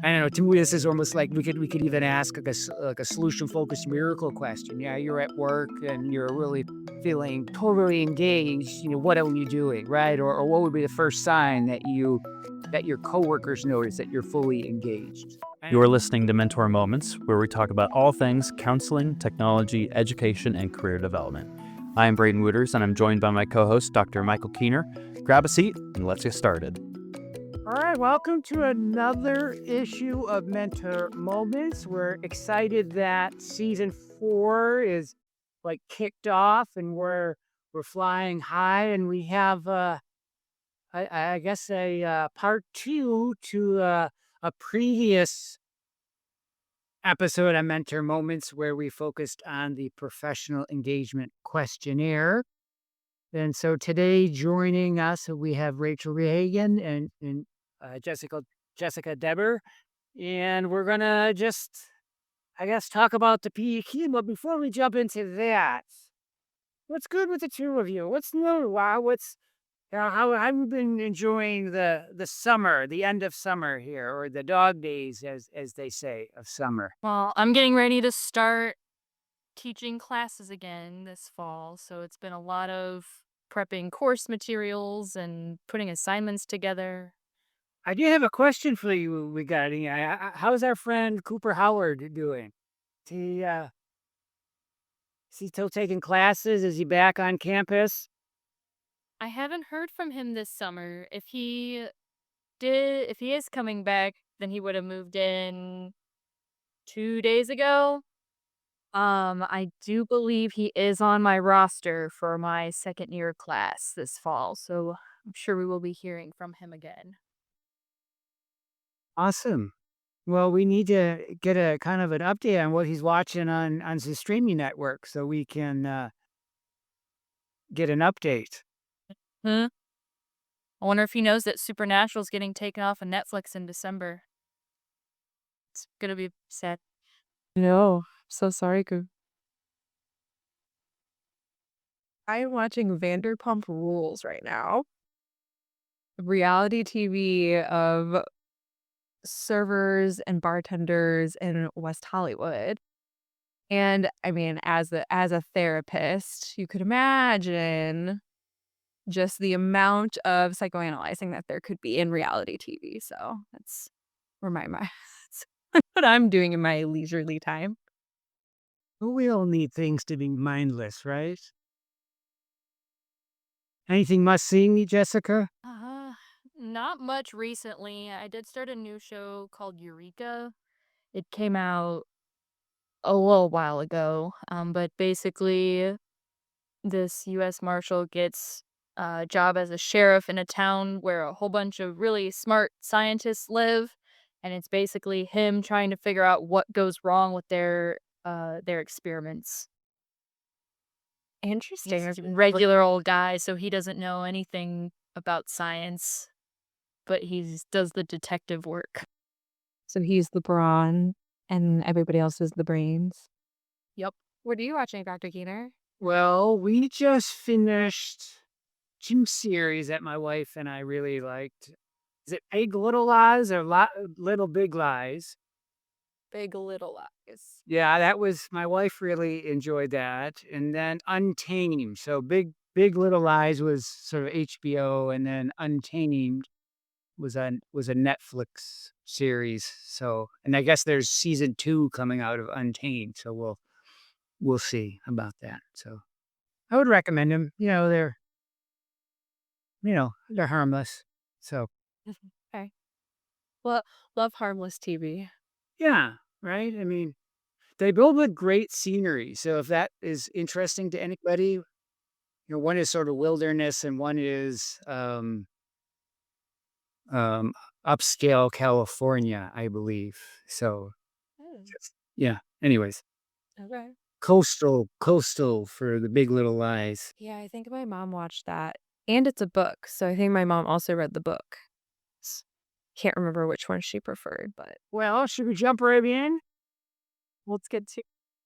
I don't know. To me, this is almost like we could even ask like a solution focused miracle question. Yeah, you're at work and you're really feeling totally engaged. What are you doing, right? Or what would be the first sign that your coworkers notice that you're fully engaged? You're listening to Mentor Moments, where we talk about all things counseling, technology, education, and career development. I am Braden Wooters, and I'm joined by my co-host, Dr. Michael Keener. Grab a seat, and let's get started. All right, welcome to another issue of Mentor Moments. We're excited that season 4 is like kicked off, and we're flying high, and we have I guess a part 2 to a previous episode of Mentor Moments where we focused on the Professional Engagement Questionnaire. And so today, joining us, we have Rachael Rehagen and Jessica Doebber, and we're gonna just, I guess, talk about the PEQ. But before we jump into that, what's good with the two of you? What's new? Wow, how have you been enjoying the summer, the end of summer here, or the dog days, as they say, of summer? Well, I'm getting ready to start teaching classes again this fall, so it's been a lot of prepping course materials and putting assignments together. I do have a question for you regarding how's our friend Cooper Howard doing? Is he still taking classes? Is he back on campus? I haven't heard from him this summer. If he is coming back, then he would have moved in 2 days ago. I do believe he is on my roster for my second year class this fall, so I'm sure we will be hearing from him again. Awesome. Well, we need to get a kind of an update on what he's watching on the streaming network so we can get an update. Hmm? I wonder if he knows that Supernatural's getting taken off of Netflix in December. It's gonna be sad. No, so sorry, Goo. I am watching Vanderpump Rules right now. Reality TV of servers and bartenders in West Hollywood. And I mean, as a therapist, you could imagine just the amount of psychoanalyzing that there could be in reality TV. So that's where that's what I'm doing in my leisurely time. We all need things to be mindless, right? Anything must see, Jessica? Uh, Not much recently. I did start a new show called Eureka. It came out a little while ago. But basically, this U.S. Marshal gets a job as a sheriff in a town where a whole bunch of really smart scientists live, and it's basically him trying to figure out what goes wrong with their experiments. Interesting. He's a regular old guy, so he doesn't know anything about science, but he does the detective work. So he's the brawn and everybody else is the brains. Yep. What are you watching, Dr. Keener? Well, we just finished two series that my wife and I really liked. Is it Big Little Lies or Little Big Lies? Big Little Lies. Yeah, that was my wife really enjoyed that. And then Untamed. So Big Little Lies was sort of HBO, and then Untamed was a Netflix series. So, and I guess there's season 2 coming out of Untamed. So we'll see about that. So I would recommend them. They're harmless. So Okay. Well, love harmless TV. yeah, right. I mean, they build with great scenery. So if that is interesting to anybody, one is sort of wilderness and one is um, upscale California, I believe. So Oh, yeah. Anyways, okay. coastal for the Big Little Lies. Yeah, I think my mom watched that. And it's a book, so I think my mom also read the book. Can't remember which one she preferred, but Well, should we jump right in? let's get to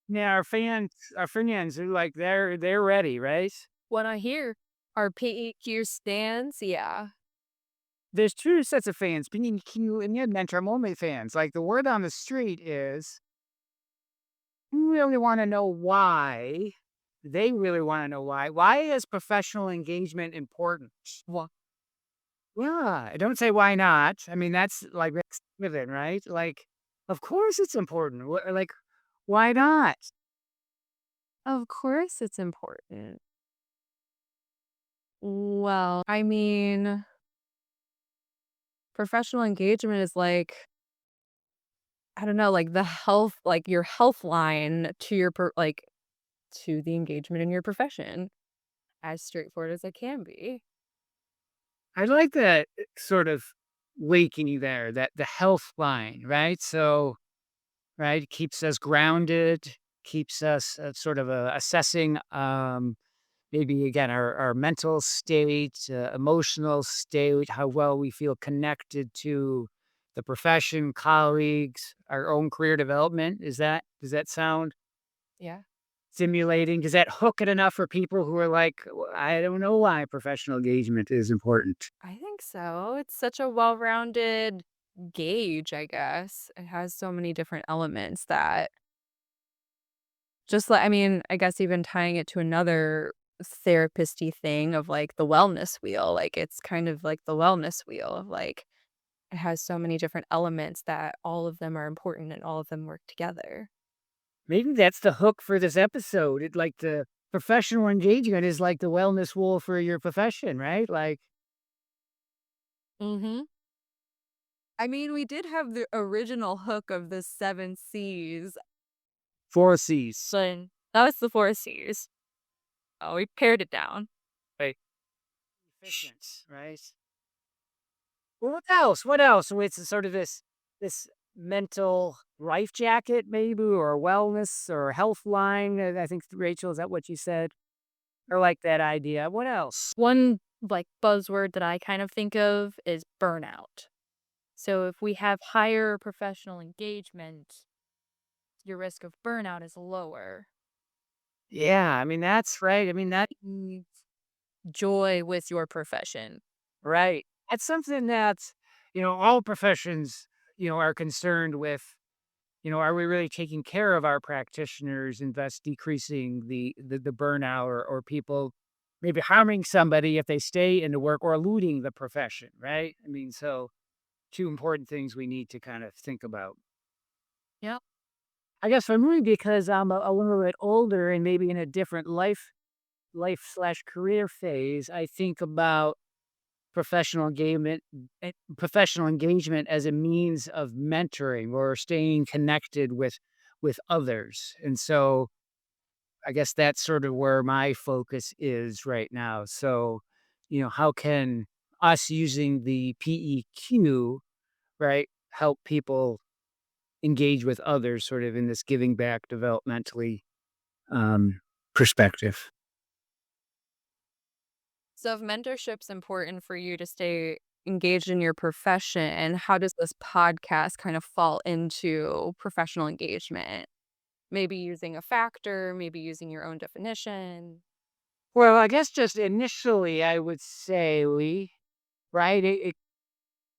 Yeah, our friends are like they're ready, right? what I hear. Our PEQ stands, yeah. there's two sets of fans, PEQ and then mentor moment fans. Like the word on the street is you really want to know why. They really want to know why. Why is professional engagement important? Well, Yeah, don't say why not. I mean, that's like that's given, right? Like, of course it's important. Like, why not? of course it's important. Well, I mean, professional engagement is like, I don't know, like the health, like your health line to your, to the engagement in your profession, as straightforward as it can be. I like that sort of linking there, that the health line, right? So, right, it keeps us grounded, keeps us sort of assessing maybe again our mental state, emotional state, how well we feel connected to the profession, colleagues, our own career development. Does that sound Yeah. stimulating? Does that hook it enough for people who are like, I don't know why professional engagement is important? I think so. It's such a well-rounded gauge, I guess. It has so many different elements that just like, I mean, I guess even tying it to another therapist-y thing of like the wellness wheel, like it's kind of like the wellness wheel of like it has so many different elements that all of them are important and all of them work together. Maybe that's the hook for this episode. It like the professional engagement is like the wellness wool for your profession, right? Like Mhm. I mean, we did have the original hook of the 7 C's, four C's. but that was the 4 C's. Oh, we pared it down. Right. Efficient, right? Well, what else? What else? So it's sort of this mental life jacket, maybe, or wellness or health line. I think Rachel, is that what you said? I like that idea. What else? One like buzzword that I kind of think of is burnout. So if we have higher professional engagement, your risk of burnout is lower. Yeah, I mean that's right. I mean that Mm. Joy with your profession. right. That's something that all professions are concerned with. Are we really taking care of our practitioners and thus decreasing the burnout or people maybe harming somebody if they stay into work or eluding the profession, right? I mean, so two important things we need to kind of think about. Yep. I guess for me, because I'm a little bit older and maybe in a different life slash career phase, I think about professional engagement as a means of mentoring or staying connected with others. And so I guess that's sort of where my focus is right now. So, how can us using the PEQ, right, help people engage with others sort of in this giving back developmentally um, perspective? So if mentorship's important for you to stay engaged in your profession, how does this podcast kind of fall into professional engagement? Maybe using a factor, maybe using your own definition. Well, I guess just initially, I would say, Lee, right?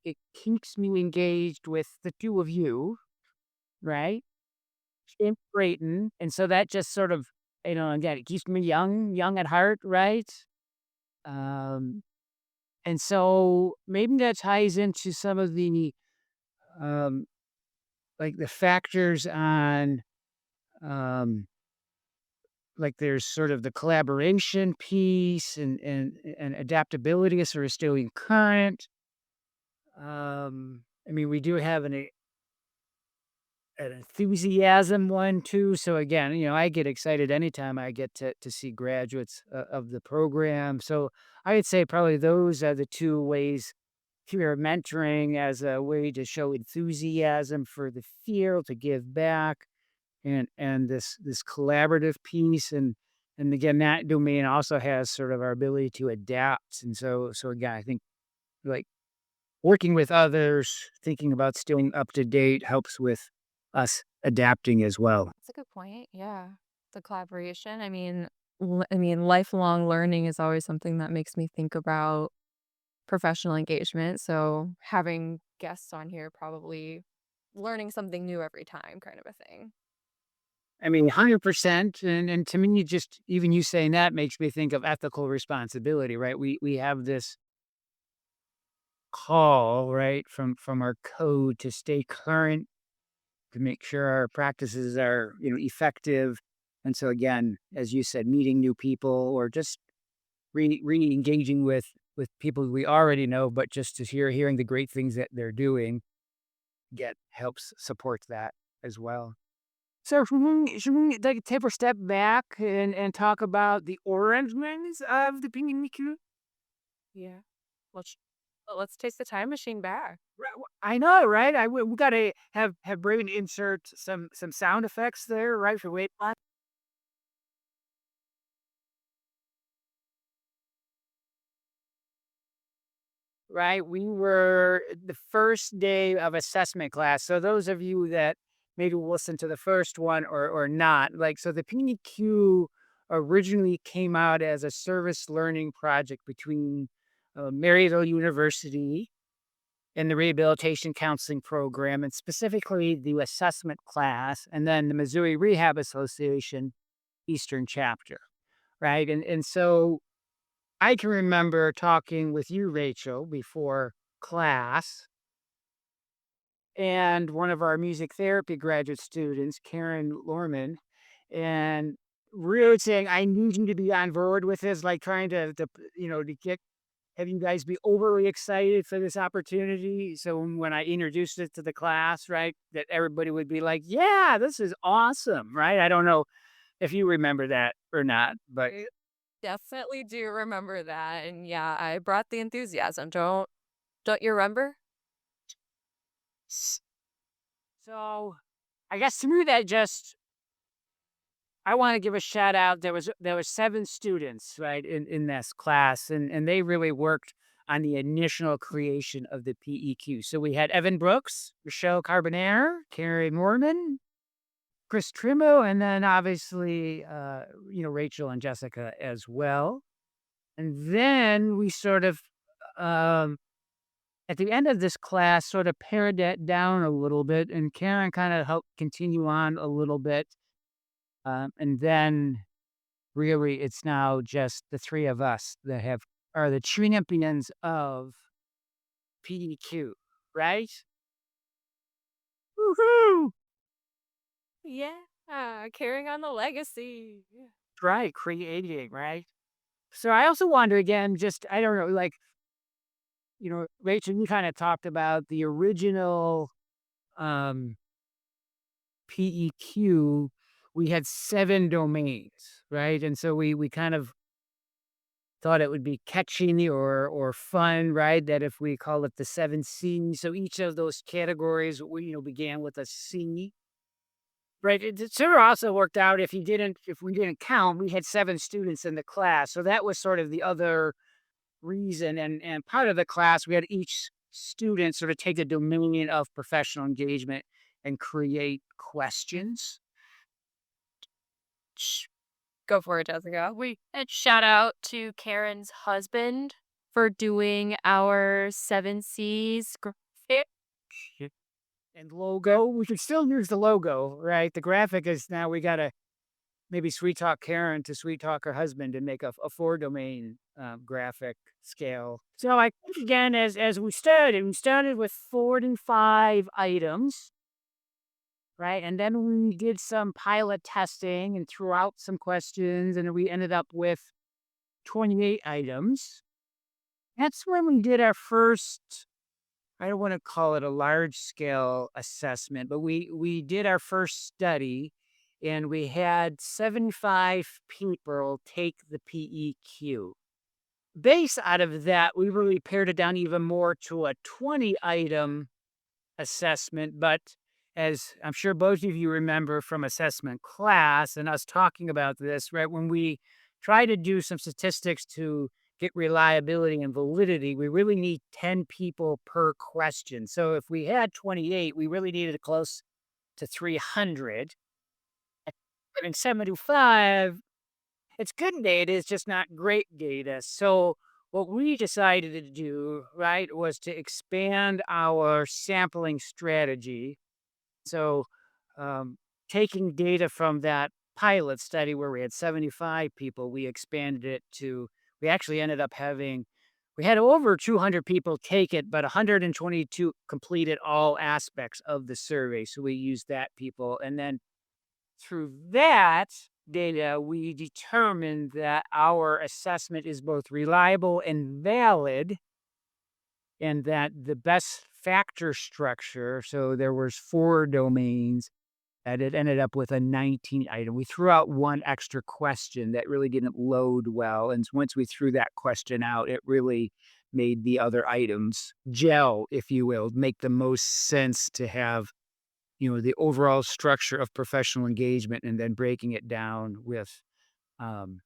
It keeps me engaged with the 2 of you, right? In Brayton, and so that just sort of, again, it keeps me young at heart, right? Um, and so maybe that ties into some of the, um, like, the factors on, um, like, there's sort of the collaboration piece and adaptability is sort of staying current. I mean, we do have an enthusiasm one too. So again, I get excited anytime I get to see graduates of the program. So I would say probably those are the two ways here mentoring as a way to show enthusiasm for the field, to give back, and this collaborative piece. And again, that domain also has sort of our ability to adapt. And so again, I think like working with others, thinking about staying up to date helps with us adapting as well. That's a good point. Yeah. The collaboration. I mean, lifelong learning is always something that makes me think about professional engagement. So having guests on here, probably learning something new every time, kind of a thing. I mean, 100%. And to me, just even you saying that makes me think of ethical responsibility, right? We have this call, right, from our code to stay current, to make sure our practices are, effective. And so again, as you said, meeting new people or just re-engaging with people we already know, but just to hearing the great things that they're doing get helps support that as well. So should we like take a step back and talk about the origins of the PEQ? Yeah. Let's take the time machine back. I know, right? We gotta have Braden insert some sound effects there, right? For wait, right? We were the first day of assessment class. So those of you that maybe listen to the first one or not, like so the PEQ originally came out as a service learning project between Maryville University and the rehabilitation counseling program, and specifically the assessment class, and then the Missouri Rehab Association Eastern chapter, right? And so I can remember talking with you, Rachel, before class, and one of our music therapy graduate students, Karen Lorman, and really saying, I need you to be on board with this, like trying to get have you guys be overly excited for this opportunity. So when I introduced it to the class, right, that everybody would be like, yeah, this is awesome, right? I don't know if you remember that or not, but I definitely do remember that. And yeah, I brought the enthusiasm. Don't you remember? so I guess through that just I want to give a shout out. There was 7 students, right, in this class, and they really worked on the initial creation of the PEQ. So we had Evan Brooks, Rochelle Carbonare, Carrie Mormon, Chris Trimmo, and then obviously Rachel and Jessica as well. And then we sort of um at the end of this class sort of pared that down a little bit, and Karen kind of helped continue on a little bit. And then really, it's now just the 3 of us that are the champions of PEQ, right? Woohoo! Yeah, carrying on the legacy. Yeah. Right, creating, right? So I also wonder again, just I don't know, like, Rachel, you kind of talked about the original um PEQ. We had 7 domains, right? And so we kind of thought it would be catchy or fun, right? That if we call it the 7 C's, so each of those categories began with a C. Right. It sort of also worked out if we didn't count, we had 7 students in the class. So that was sort of the other reason. And part of the class, we had each student sort of take the dominion of professional engagement and create questions. Go for it, Jessica. And shout out to Karen's husband for doing our 7Cs graphic. And logo, we could still use the logo, right? The graphic is now we got to maybe sweet talk Karen to sweet talk her husband and make a 4 domain graphic scale. So I think again, as we started with 45 items, right? And then we did some pilot testing and threw out some questions, and we ended up with 28 items. That's when we did our first, I don't want to call it a large scale assessment, but we did our first study and we had 75 people take the PEQ. Based out of that, we really pared it down even more to a 20 item assessment. But as I'm sure both of you remember from assessment class and us talking about this, right, when we try to do some statistics to get reliability and validity, we really need 10 people per question. So if we had 28, we really needed close to 300. And 75, it's good data, it's just not great data. So what we decided to do, right, was to expand our sampling strategy. So, um, taking data from that pilot study where we had 75 people, we expanded it to, we actually ended up having, we had over 200 people take it, but 122 completed all aspects of the survey. So we used that people. And then through that data, we determined that our assessment is both reliable and valid, and that the best factor structure, so there was 4 domains, that it ended up with a 19 item. We threw out one extra question that really didn't load well, and once we threw that question out, it really made the other items gel, if you will, make the most sense to have, the overall structure of professional engagement and then breaking it down with, um,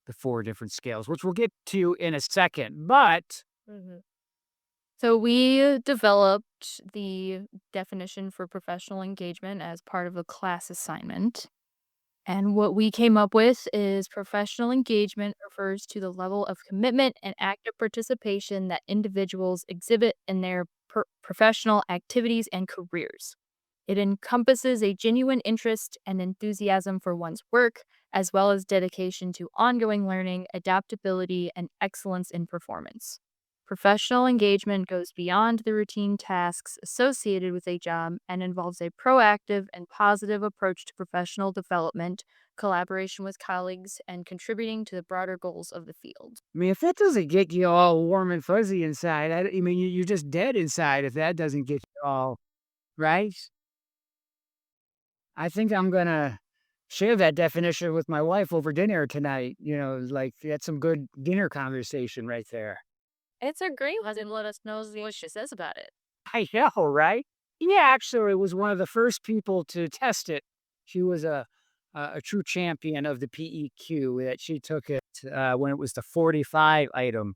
the 4 different scales, which we'll get to in a second. But Mhm. So we developed the definition for professional engagement as part of a class assignment. And what we came up with is professional engagement refers to the level of commitment and active participation that individuals exhibit in their professional activities and careers. It encompasses a genuine interest and enthusiasm for one's work, as well as dedication to ongoing learning, adaptability, and excellence in performance. Professional engagement goes beyond the routine tasks associated with a job and involves a proactive and positive approach to professional development, collaboration with colleagues, and contributing to the broader goals of the field. I mean, if that doesn't get you all warm and fuzzy inside, I mean, you're just dead inside if that doesn't get you all right. I think I'm gonna share that definition with my wife over dinner tonight. Like that's some good dinner conversation right there. It's a great one. And let us know what she says about it. I know, right? Yeah, actually, was one of the first people to test it. She was a true champion of the PEQ. That she took it when it was the 45 item.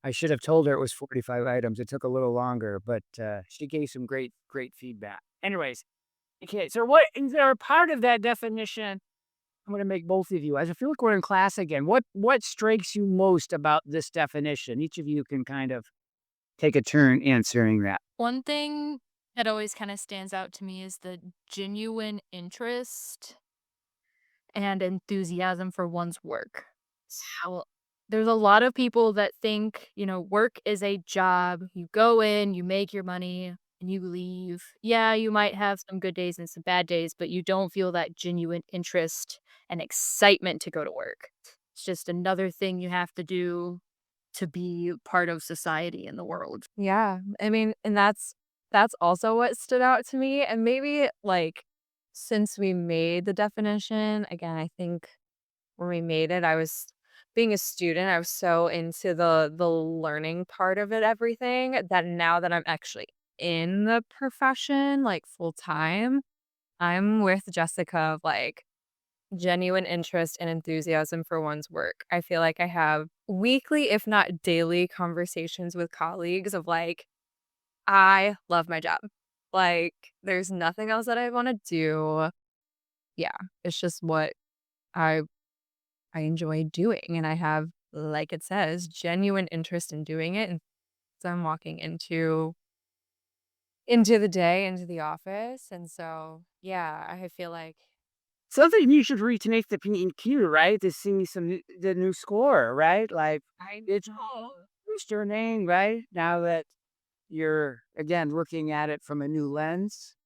I should have told her it was 45 items. It took a little longer, but she gave some great feedback. Anyways, okay. So, what is there a part of that definition? I'm going to make both of you. As I feel like we're in class again, what strikes you most about this definition? Each of you can kind of take a turn answering that. One thing that always kind of stands out to me is the genuine interest and enthusiasm for one's work. So there's a lot of people that think, work is a job. You go in, you make your money, and you leave. Yeah, you might have some good days and some bad days, but you don't feel that genuine interest and excitement to go to work. It's just another thing you have to do to be part of society in the world. Yeah, I mean, and that's also what stood out to me, and maybe, like, since we made the definition, again, I think when we made it, I was being a student, I was so into the learning part of it, everything, that now that I'm actually in the profession, like, full time, I'm with Jessica of, like, genuine interest and enthusiasm for one's work. I feel like I have weekly, if not daily, conversations with colleagues of, like, I love my job. Like, there's nothing else that I wanna do. Yeah, it's just what I I enjoy doing, and I have, like it says, genuine interest in doing it, and so I'm walking into the day, into the office, and so, yeah, I feel like Something you should retake the P&Q, right? To see the new score, right? Like I it's know. boost your name, right? Now that you're again looking at it from a new lens.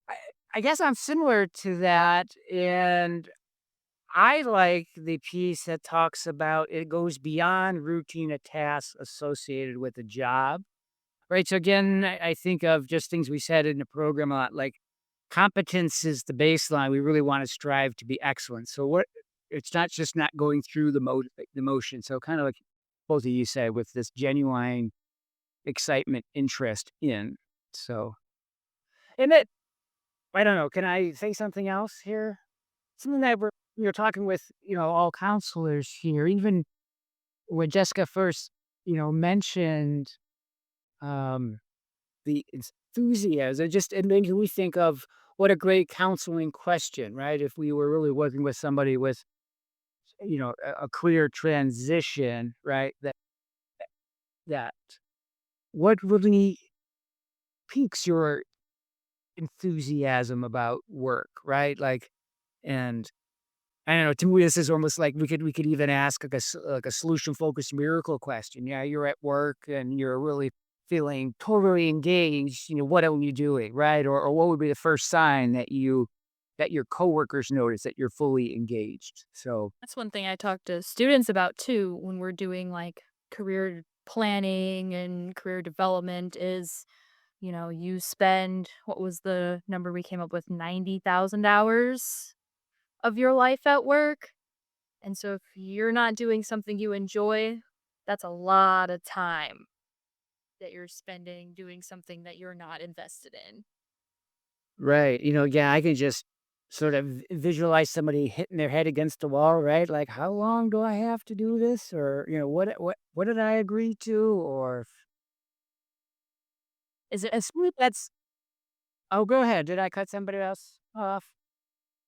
I, I guess I'm similar to that, and I like the piece that talks about it goes beyond routine tasks associated with a job. Right. So again, I think of just things we said in the program a lot, like competence is the baseline. We really want to strive to be excellent. So what it's not just not going through the motion. So kind of like both of you said, with this genuine excitement, interest in. So and it I don't know, can I say something else here? Something that we're talking with, all counselors here, even when Jessica first, mentioned um the enthusiasm, it made me think of what a great counseling question, right? If we were really working with somebody with a clear transition, right? That what really piques your enthusiasm about work, right? Like, and I don't know. To me, this is almost like we could even ask like like a solution focused miracle question. Yeah, you're at work and you're really feeling totally engaged. What are you doing, right? Or what would be the first sign that your coworkers notice that you're fully engaged? So That's one thing I talk to students about too when we're doing like career planning and career development is, you spend what was the number we came up with, 90,000 hours of your life at work. And so if you're not doing something you enjoy, that's a lot of time that you're spending doing something that you're not invested in. right, yeah, I can just sort of visualize somebody hitting their head against the wall, right? Like, how long do I have to do this, or what did I agree to, or Is it that's. Oh, go ahead. Did I cut somebody else off?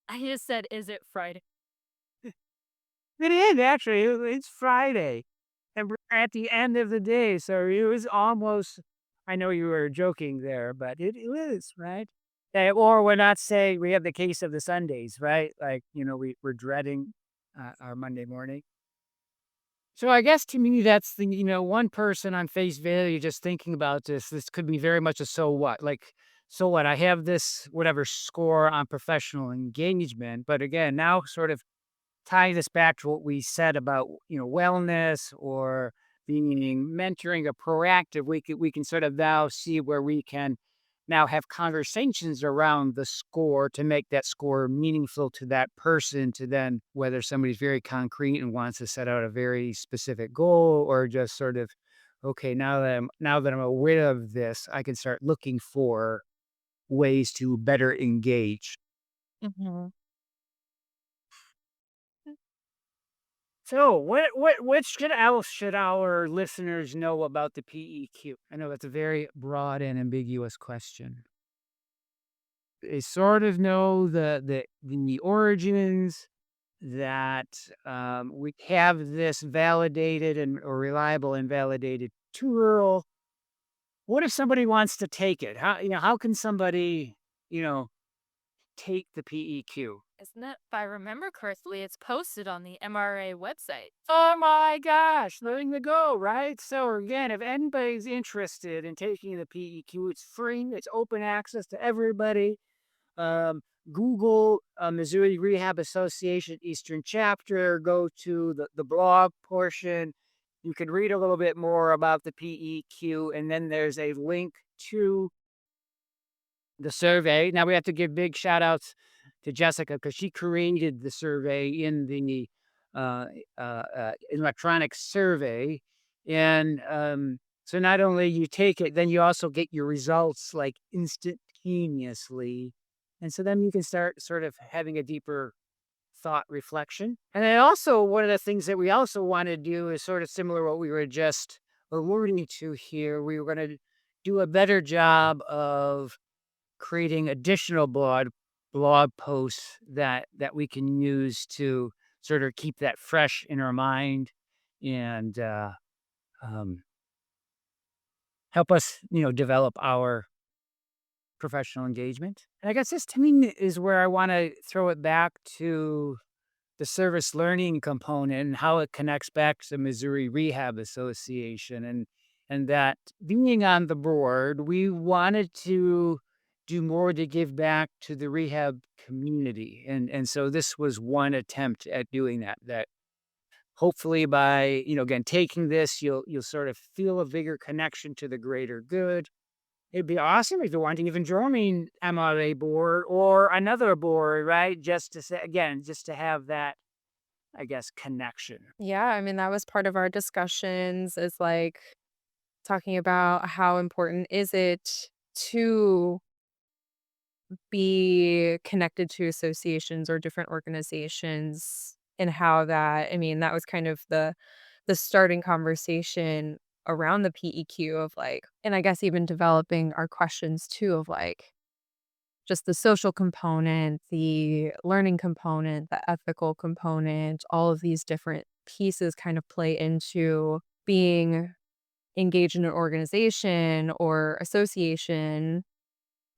I just said, is it Friday? It is actually. It's Friday, and we're at the end of the day, so it was almost. I know you were joking there, but it is right. Or we're not saying we have the case of the Sundays, right? Like we're dreading our Monday morning. So I guess to me that's the one person on face value just thinking about this. This could be very much a so what. Like so what? I have this whatever score on professional engagement, but again now sort of tie this back to what we said about wellness or being mentoring or proactive. We can sort of now see where we can now have conversations around the score to make that score meaningful to that person, to then whether somebody's very concrete and wants to set out a very specific goal, or just sort of okay, now that I'm aware of this, I can start looking for ways to better engage. Mhm. So, what should our listeners know about the PEQ? I know that's a very broad and ambiguous question. They sort of know the origins, that we have this validated and or reliable and validated tool. What if somebody wants to take it? How can somebody you know take the PEQ? Isn't it? If I remember correctly, it's posted on the MRA website. Oh my gosh, letting the go, right? So again, if anybody's interested in taking the PEQ, it's free, it's open access to everybody. Um, Google Missouri Rehab Association Eastern Chapter, go to the blog portion. You can read a little bit more about the PEQ, and then there's a link to the survey. Now we have to give big shout outs to Jessica because she created the survey in the uh, electronic survey. And so not only you take it, then you also get your results like instantaneously. And so then you can start sort of having a deeper thought reflection. And then also, one of the things that we also want to do is sort of similar to what we were just alluding to here. We were going to do a better job of creating additional blog posts that we can use to sort of keep that fresh in our mind, and um, help us develop our professional engagement. And I guess this to me is where I want to throw it back to the service learning component and how it connects back to the Missouri Rehab Association, and that being on the board, we wanted to do more to give back to the rehab community. And so this was one attempt at doing that. That hopefully by, again, taking this, you'll sort of feel a bigger connection to the greater good. It'd be awesome if you want to even join MRA board or another board, right? Just to say again, just to have that, I guess, connection. Yeah, I mean, that was part of our discussions is like talking about how important is it to be connected to associations or different organizations and how that I mean, that was kind of the starting conversation around the PEQ of like and I guess even developing our questions too of like just the social component, the learning component, the ethical component, all of these different pieces kind of play into being engaged in an organization or association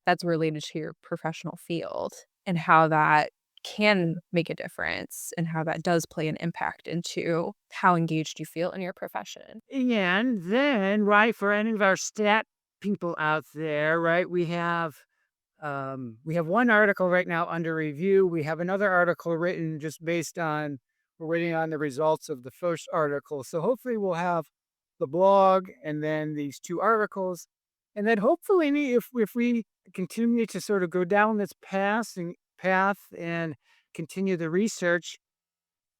that's related to your professional field and how that can make a difference and how that does play an impact into how engaged you feel in your profession. And then, right, for any of our stat people out there, right, we have one article right now under review. We have another article written just based on we're waiting on the results of the first article. So hopefully we'll have the blog and then these two articles. And then hopefully if we continue to sort of go down this path and continue the research,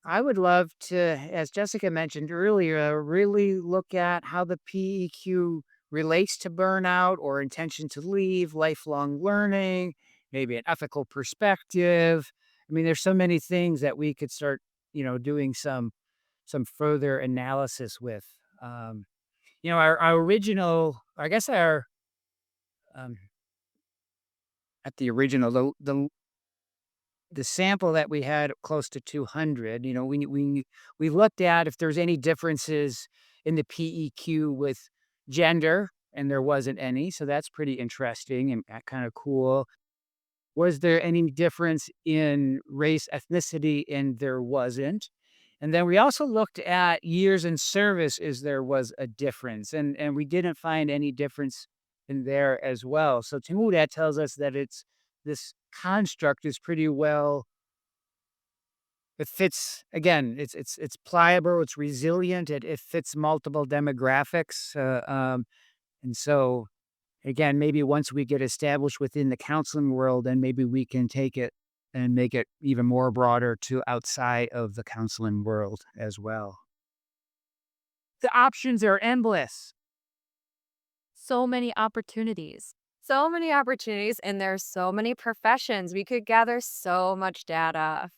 I would love to, as Jessica mentioned earlier, really look at how the PEQ relates to burnout or intention to leave, lifelong learning, maybe an ethical perspective. I mean, there's so many things that we could start, doing some further analysis with. Um, our original, I guess our um, at the original, the sample that we had close to 200, we looked at if there's any differences in the PEQ with gender, and there wasn't any, so that's pretty interesting and kind of cool. Was there any difference in race, ethnicity? And there wasn't. And then we also looked at years in service, is there was a difference, and we didn't find any difference in there as well. So to me, that tells us that it's this construct is pretty well it fits again, it's pliable, it's resilient, it fits multiple demographics, and so, again, maybe once we get established within the counseling world, then maybe we can take it and make it even more broader to outside of the counseling world as well. The options are endless. So many opportunities. So many opportunities, and there's so many professions. We could gather so much data.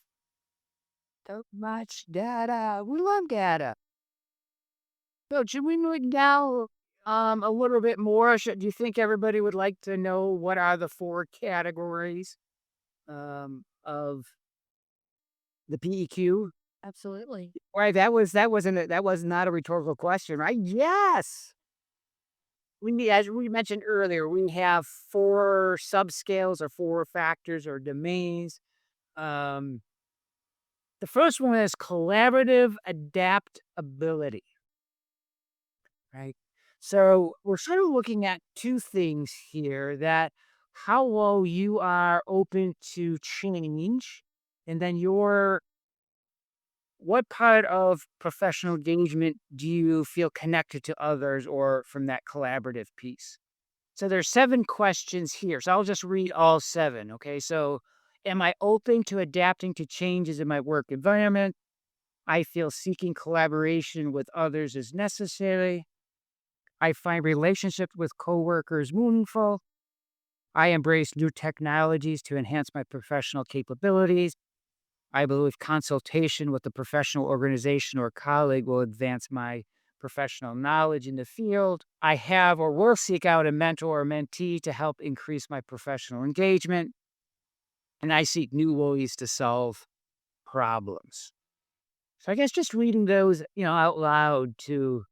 So much data. We love data. So should we move down a little bit more? Do you think everybody would like to know what are the four categories of the PEQ? Absolutely. Right, that was not a rhetorical question, right? Yes. As we mentioned earlier, we have four subscales or four factors or domains. Um, the first one is collaborative adaptability. Right. So we're sort of looking at two things here that how well you are open to change, and then what part of professional engagement do you feel connected to others or from that collaborative piece? So there's seven questions here. So I'll just read all seven. Okay. So am I open to adapting to changes in my work environment? I feel seeking collaboration with others is necessary. I find relationships with coworkers meaningful. I embrace new technologies to enhance my professional capabilities. I believe consultation with a professional organization or colleague will advance my professional knowledge in the field. I have or will seek out a mentor or mentee to help increase my professional engagement. And I seek new ways to solve problems. So I guess just reading those, out loud to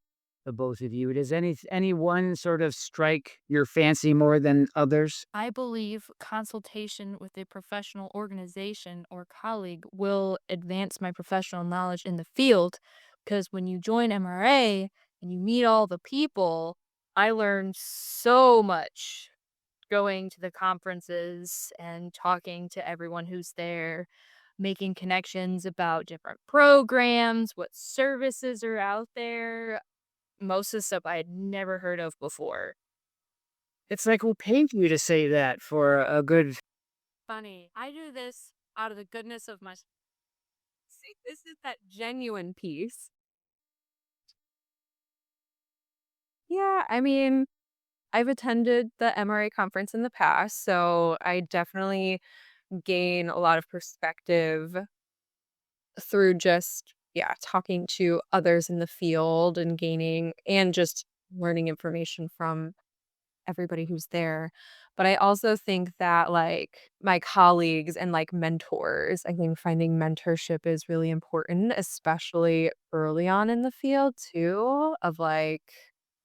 the both of you. Does any one sort of strike your fancy more than others? I believe consultation with a professional organization or colleague will advance my professional knowledge in the field because when you join MRA and you meet all the people, I learned so much going to the conferences and talking to everyone who's there, making connections about different programs, what services are out there. Most of the stuff I had never heard of before. It's like we'll pay you to say that for a good. Funny. I do this out of the goodness of my. See, this is that genuine piece. Yeah, I mean, I've attended the MRA conference in the past, so I definitely gain a lot of perspective through just, yeah, talking to others in the field and gaining and just learning information from everybody who's there. But I also think that, like, my colleagues and, like, mentors, I think finding mentorship is really important, especially early on in the field too, of, like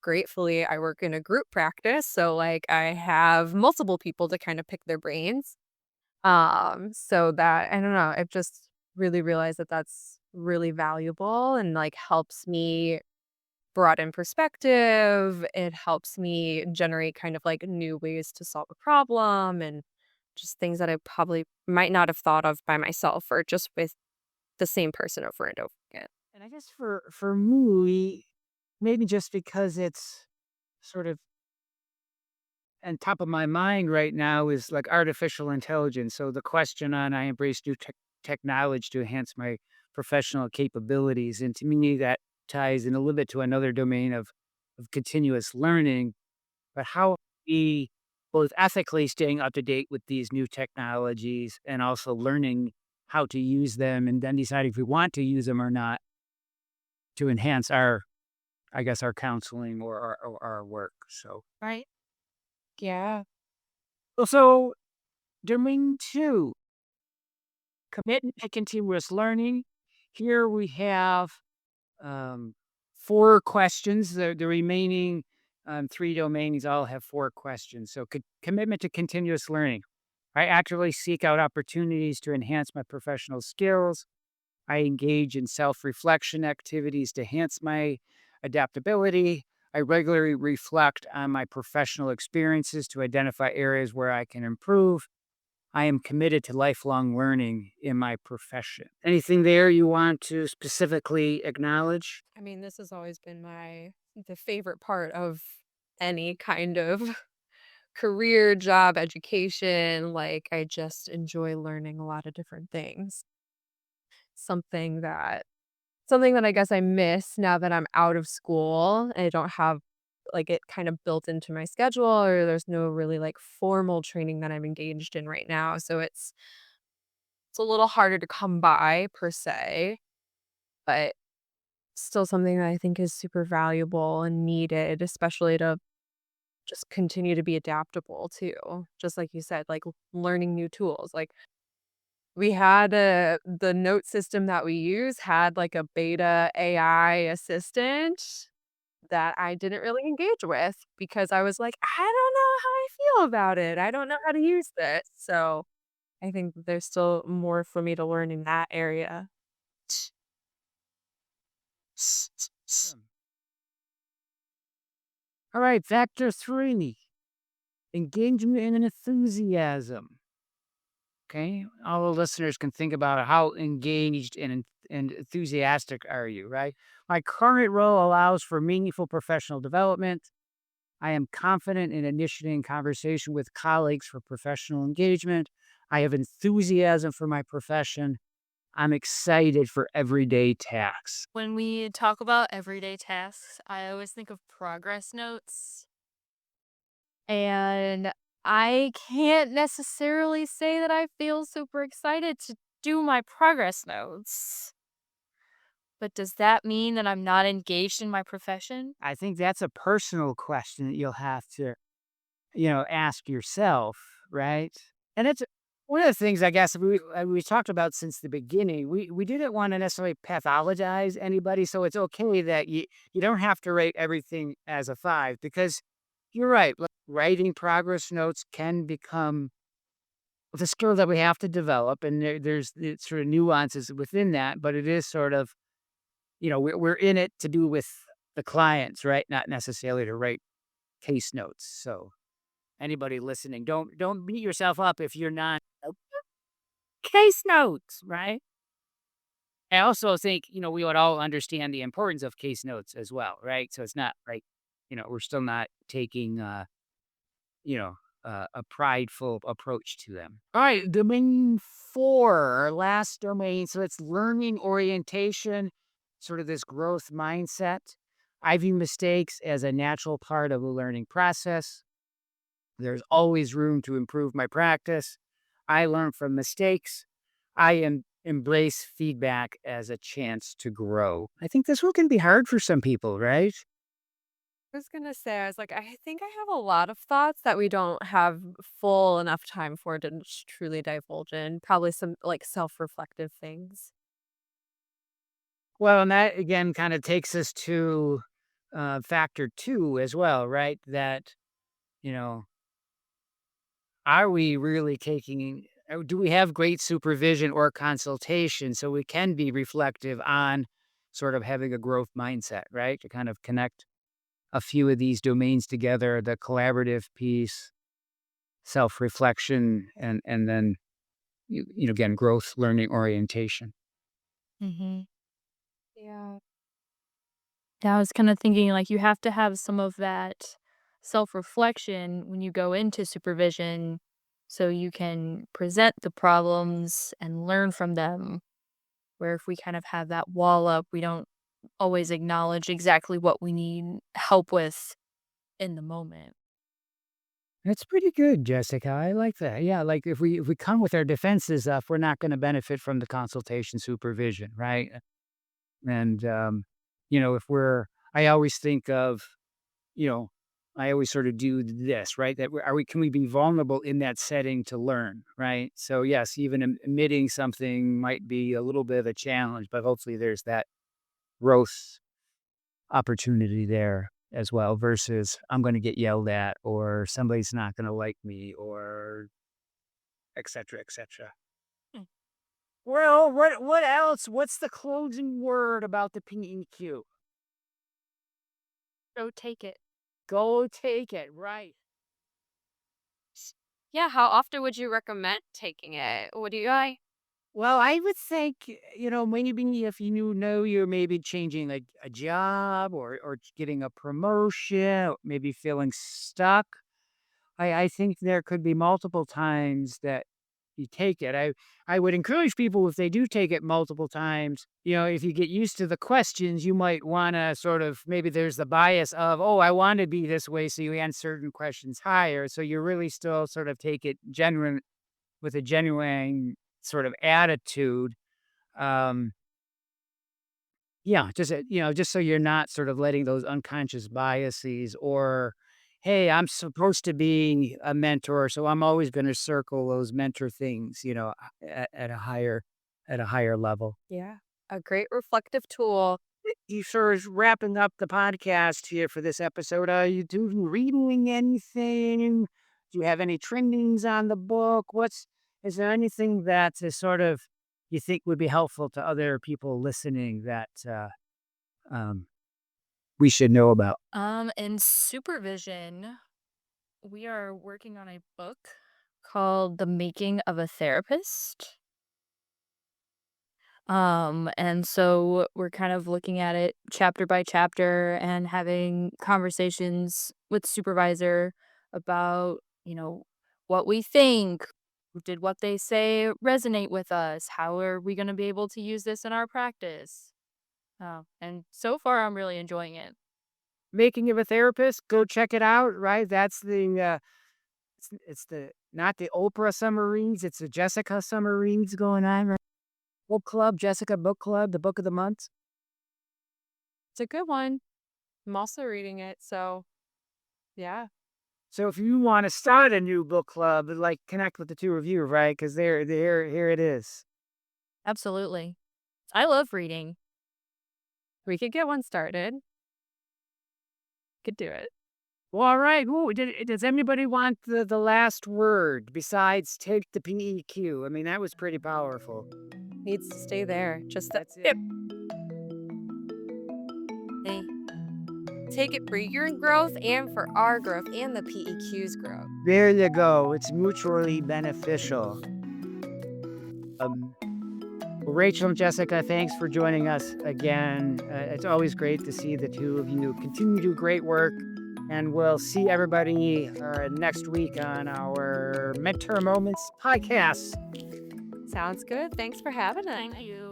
gratefully, I work in a group practice, so, like, I have multiple people to kind of pick their brains. So that I don't know, I've just really realized that that's really valuable and, like, helps me broaden perspective. It helps me generate kind of like new ways to solve a problem and just things that I probably might not have thought of by myself or just with the same person over and over again. And I guess for me, maybe just because it's sort of on top of my mind right now is like artificial intelligence. So the question on I embrace new technology to enhance my professional capabilities. And to me, that ties in a little bit to another domain of continuous learning, but how we both ethically staying up to date with these new technologies and also learning how to use them and then deciding if we want to use them or not to enhance our, I guess, our counseling or our work. So, Right. Yeah. also domain two, commitment to continuous learning. Here we have um, four questions. The remaining three domains all have four questions. So, commitment to continuous learning. I actively seek out opportunities to enhance my professional skills. I engage in self reflection activities to enhance my adaptability. I regularly reflect on my professional experiences to identify areas where I can improve. I am committed to lifelong learning in my profession. Anything there you want to specifically acknowledge? I mean, this has always been the favorite part of any kind of career, job, education. Like, I just enjoy learning a lot of different things. Something that Something that I guess I miss now that I'm out of school and I don't have, like, it kind of built into my schedule or there's no really, like, formal training that I'm engaged in right now, so it's a little harder to come by per se, but still something that I think is super valuable and needed, especially to just continue to be adaptable too. Just like you said, like, learning new tools, like, we had the note system that we use had, like, a beta AI assistant that I didn't really engage with because I was like, "I don't know how I feel about it. I don't know how to use this." So, I think there's still more for me to learn in that area. Awesome. All right, factor three, engagement and enthusiasm. Okay. All the listeners can think about how engaged and enthusiastic are you, right? My current role allows for meaningful professional development. I am confident in initiating conversation with colleagues for professional engagement. I have enthusiasm for my profession. I'm excited for everyday tasks. When we talk about everyday tasks, I always think of progress notes. And I can't necessarily say that I feel super excited to do my progress notes. But does that mean that I'm not engaged in my profession? I think that's a personal question that you'll have to, ask yourself, right? And it's one of the things I guess we talked about since the beginning. We didn't want to necessarily pathologize anybody, so it's okay that you don't have to rate everything as a five because you're right. Like, writing progress notes can become the skill that we have to develop, and there's the sort of nuances within that. But it is sort of we're in it to do with the clients, right? Not necessarily to write case notes. So anybody listening, don't beat yourself up if you're not case notes, right? I also think, we would all understand the importance of case notes as well, right? So it's not like, we're still not taking, you know, a prideful approach to them. All right, domain four, our last domain. So it's learning orientation, sort of this growth mindset. I view mistakes as a natural part of the learning process. There's always room to improve my practice. I learn from mistakes. Embrace feedback as a chance to grow. I think this one can be hard for some people, right? was gonna say, I was like, I think I have a lot of thoughts that we don't have full enough time for to truly divulge in. Probably some like self-reflective things. Well, and that again kind of takes us to factor two as well, right? That, you know, are we really taking, do we have great supervision or consultation so we can be reflective on sort of having a growth mindset, right? To kind of connect a few of these domains together, the collaborative piece, self-reflection, and then, again, growth, learning orientation. Mm-hmm. Yeah. Yeah, I was kind of thinking like you have to have some of that self-reflection when you go into supervision so you can present the problems and learn from them. Where if we kind of have that wall up, we don't always acknowledge exactly what we need help with in the moment. That's pretty good, Jessica. I like that. Yeah, like if we come with our defenses up, we're not going to benefit from the consultation supervision, right? And if I always think of, you know, I always sort of do this, right? That can we be vulnerable in that setting to learn, right? So yes, even admitting something might be a little bit of a challenge, but hopefully there's that growth opportunity there as well versus I'm going to get yelled at or somebody's not going to like me or et cetera, et cetera. Mm. Well, what else? What's the closing word about the PEQ? So take it. Go take it, right? Yeah, how often would you recommend taking it? What do I? Well, I would think, maybe if know you're maybe changing a job or getting a promotion, or maybe feeling stuck. I think there could be multiple times that you take it. I would encourage people if they do take it multiple times, if you get used to the questions, you might want to sort of maybe there's the bias of, oh, I want to be this way. So you answer certain questions higher. So you really still sort of take it genuine with a genuine sort of attitude. Um, yeah, just so you're not sort of letting those unconscious biases or, hey, I'm supposed to be a mentor, so I'm always going to circle those mentor things, at a higher level. Yeah. A great reflective tool. You sort of wrapping up the podcast here for this episode. Are you reading anything? Do you have any trendings on the book? Is there anything that is sort of you think would be helpful to other people listening that um, we should know about? In supervision, we are working on a book called The Making of a Therapist. And so we're kind of looking at it chapter by chapter and having conversations with supervisor about, what we think. Did what they say resonate with us? How are we going to be able to use this in our practice? And so far, I'm really enjoying it. Making of a Therapist, go check it out. Right, that's it's the not the Oprah summer reads, it's the Jessica summer reads going on. Right? Book club, Jessica book club, the book of the month. It's a good one. I'm also reading it, so yeah. So if you want to start a new book club, like connect with the two of you, right? Because there, here it is. Absolutely. I love reading. We could get one started. Could do it. Well, all right. Ooh, does anybody want the last word besides take the PEQ? I mean, that was pretty powerful. Needs to stay there. Just that. That's it. Hey, Take it for your growth and for our growth and the PEQ's growth. There you go. It's mutually beneficial. Well, Rachel and Jessica, thanks for joining us again. It's always great to see the two of you continue to do great work. And we'll see everybody next week on our Mentor Moments podcast. Sounds good. Thanks for having us. thank you.